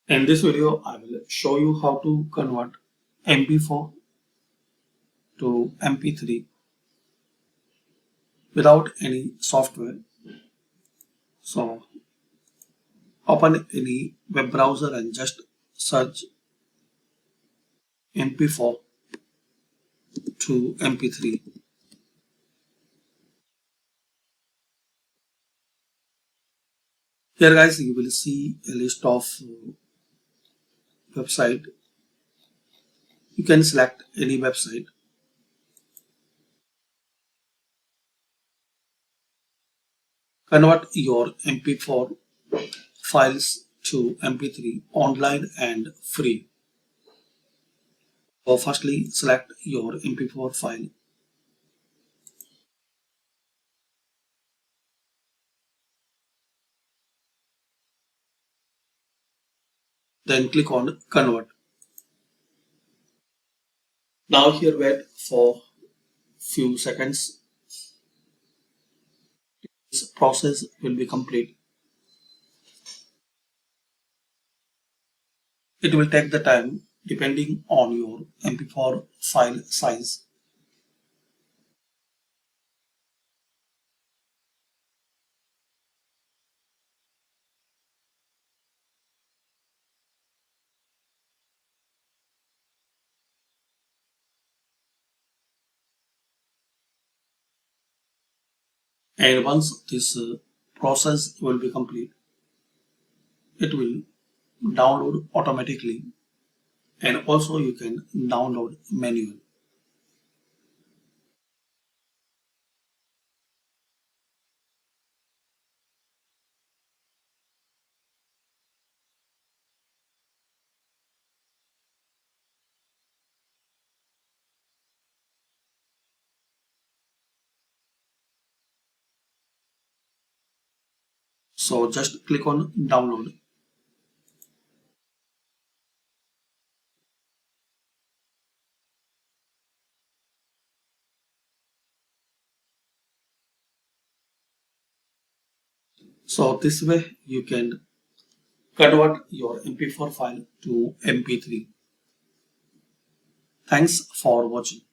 In this video, I will show you how to convert MP4 to MP3 without any software. So open any web browser and just search MP4 to MP3. Here guys, you will see a list of website. You can select any website. Convert your MP4 files to MP3 online and free. So firstly, select your MP4 file. Then click on Convert. Now here wait for few seconds. This process will be complete. It will take the time depending on your MP4 file size. And once this process will be complete, it will download automatically, and also you can download manual. So just click on download. So this way you can convert your MP4 file to MP3. Thanks for watching.